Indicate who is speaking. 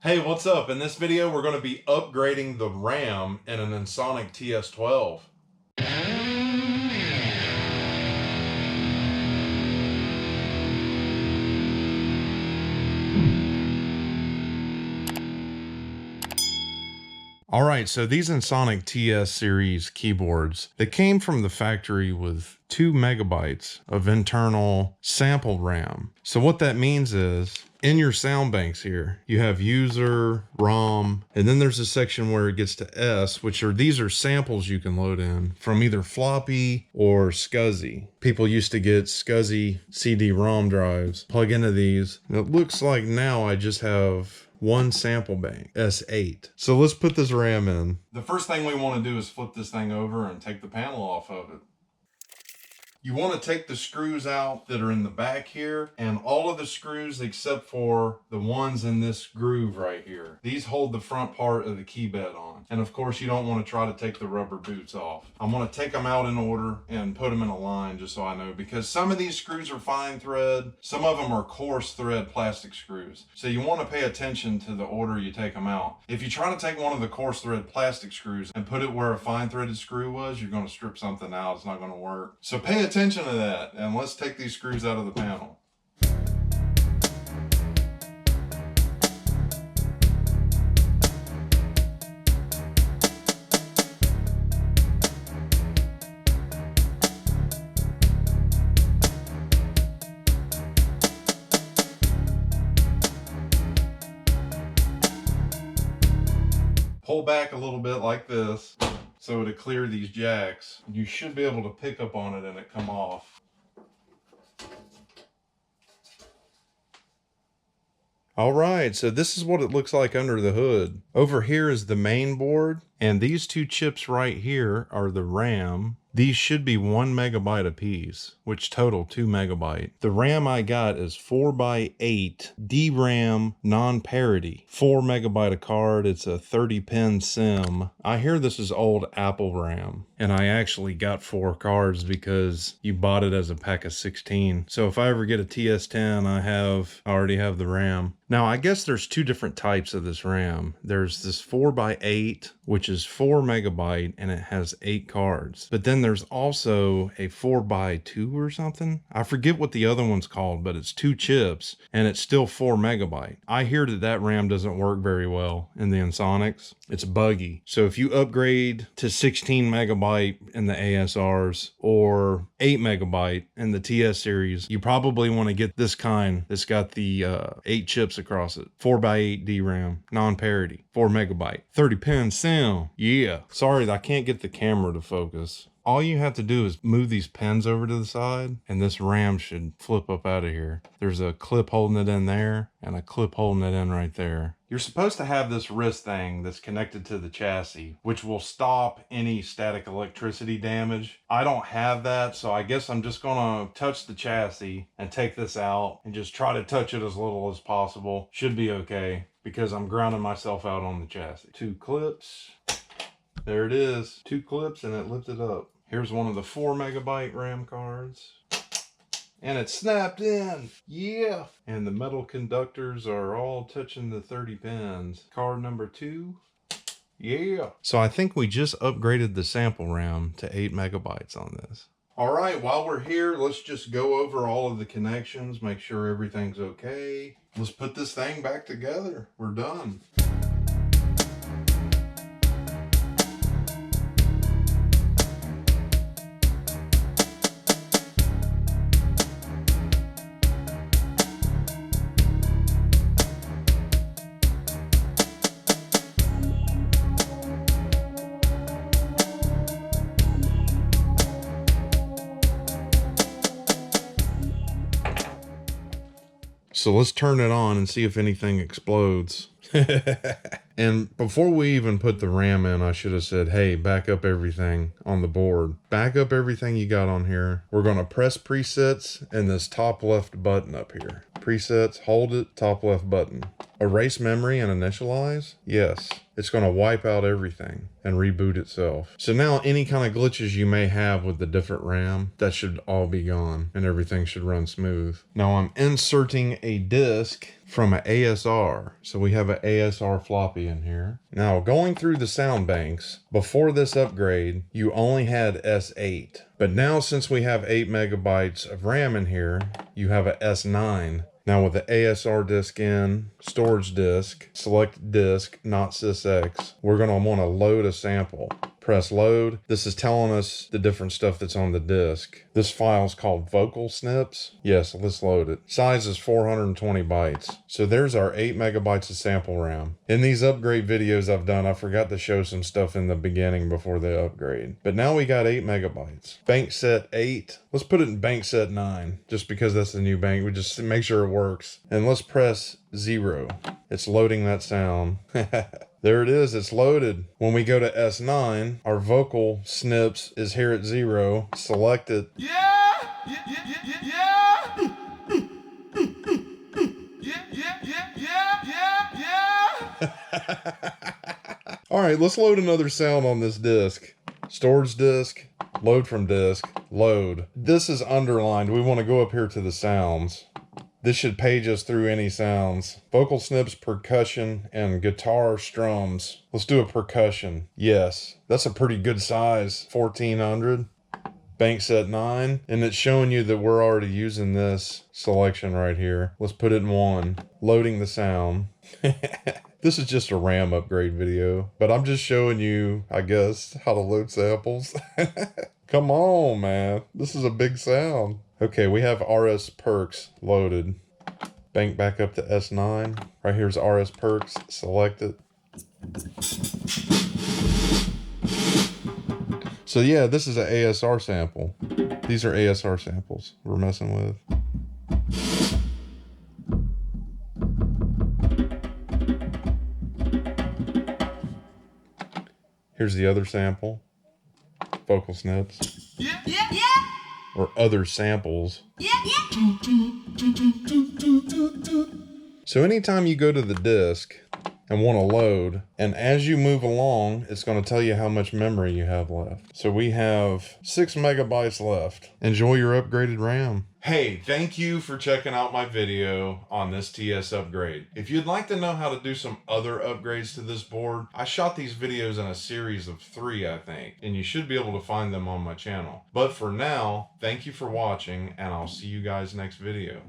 Speaker 1: Hey, what's up? In this video, we're going to be upgrading the RAM in an Ensoniq TS-12. All right, so these Ensoniq TS series keyboards, they came from the factory with 2 megabytes of internal sample RAM. So what that means is, in your sound banks here, you have user, ROM, and then there's a section where it gets to S, these are samples you can load in from either floppy or SCSI. People used to get SCSI CD-ROM drives, plug into these, and it looks like now I just have one sample bank, S8. So let's put this RAM in. The first thing we want to do is flip this thing over and take the panel off of it. You want to take the screws out that are in the back here, and all of the screws except for the ones in this groove right here. These hold the front part of the key bed on. And of course you don't want to try to take the rubber boots off. I'm going to take them out in order and put them in a line just so I know, because some of these screws are fine thread, some of them are coarse thread plastic screws. So you want to pay attention to the order you take them out. If you try to take one of the coarse thread plastic screws and put it where a fine threaded screw was, you're going to strip something out. It's not going to work. So pay attention to that, and let's take these screws out of the panel. Pull back a little bit like this so to clear these jacks. You should be able to pick up on it and it come off. All right, so this is what it looks like under the hood. Over here is the main board, and these 2 chips right here are the RAM. These should be 1 megabyte apiece, which total 2 megabyte. The RAM I got is 4x8 DRAM non-parity, 4 megabyte a card. It's a 30-pin SIM. I hear this is old Apple RAM, and I actually got 4 cards because you bought it as a pack of 16. So if I ever get a TS-10, I already have the RAM. Now I guess there's 2 different types of this RAM. There's this 4x8, which is 4 megabyte, and it has 8 cards. But then there's also a 4x2 or something. I forget what the other one's called, but it's 2 chips and it's still 4 megabyte. I hear that RAM doesn't work very well in the Ensoniqs. It's buggy. So if you upgrade to 16 megabyte in the ASRs or 8 megabyte in the TS series, you probably want to get this kind that's got the 8 chips across it. 4x8 DRAM, non-parity, 4 megabyte, 30-pin SIM. Yeah. Sorry, I can't get the camera to focus. All you have to do is move these pins over to the side, and this RAM should flip up out of here. There's a clip holding it in there and a clip holding it in right there. You're supposed to have this wrist thing that's connected to the chassis, which will stop any static electricity damage. I don't have that, so I guess I'm just gonna touch the chassis and take this out and just try to touch it as little as possible. Should be okay, because I'm grounding myself out on the chassis. 2 clips. There it is. 2 clips and it lifted up. Here's one of the 4 megabyte RAM cards. And it's snapped in. Yeah. And the metal conductors are all touching the 30 pins. Card number 2. Yeah. So I think we just upgraded the sample RAM to 8 megabytes on this. All right, while we're here, let's just go over all of the connections, make sure everything's okay. Let's put this thing back together. We're done. So let's turn it on and see if anything explodes. And before we even put the RAM in, I should have said, hey, back up everything on the board. Back up everything you got on here. We're going to press presets and this top left button up here. Presets, hold it, top left button. Erase memory and initialize? Yes. It's going to wipe out everything and reboot itself. So now any kind of glitches you may have with the different RAM, that should all be gone and everything should run smooth. Now I'm inserting a disk from an ASR. So we have an ASR floppy in here. Now going through the sound banks, before this upgrade, you only had S8. But now since we have 8 megabytes of RAM in here, you have a S9. Now with the ASR disk in, storage disk, select disk, not sys-x, we're gonna wanna load a sample. Press load. This is telling us the different stuff that's on the disk. This file is called vocal snips. Yes, let's load it. Size is 420 bytes. So there's our 8 megabytes of sample RAM. In these upgrade videos I've done, I forgot to show some stuff in the beginning before the upgrade. But now we got 8 megabytes. Bank set 8. Let's put it in bank set 9, just because that's the new bank. We just make sure it works. And let's press 0. It's loading that sound. There it is, it's loaded. When we go to S9, our vocal snips is here at 0. Select it. Yeah! Yeah! Yeah! Yeah! Yeah! Yeah! Yeah! Yeah! Yeah! Yeah! All right, let's load another sound on this disk. Storage disk, load from disk, load. This is underlined. We want to go up here to the sounds. This should page us through any sounds. Vocal snips, percussion, and guitar strums. Let's do a percussion. Yes, that's a pretty good size, 1400. Bank set 9, and it's showing you that we're already using this selection right here. Let's put it in 1. Loading the sound. This is just a RAM upgrade video, but I'm just showing you, I guess, how to load samples. Come on, man. This is a big sound. Okay, we have RS perks loaded. Bank back up to S9. Right here's RS perks. Select it. So yeah, this is an ASR sample. These are ASR samples we're messing with. Here's the other sample. Vocal snips. Yeah, yeah, yeah. Or other samples. Yeah, yeah. So anytime you go to the disk and want to load, and as you move along, it's going to tell you how much memory you have left. So we have 6 megabytes left. Enjoy your upgraded RAM. Hey, thank you for checking out my video on this TS upgrade. If you'd like to know how to do some other upgrades to this board, I shot these videos in a series of 3, I think, and you should be able to find them on my channel. But for now, thank you for watching, and I'll see you guys next video.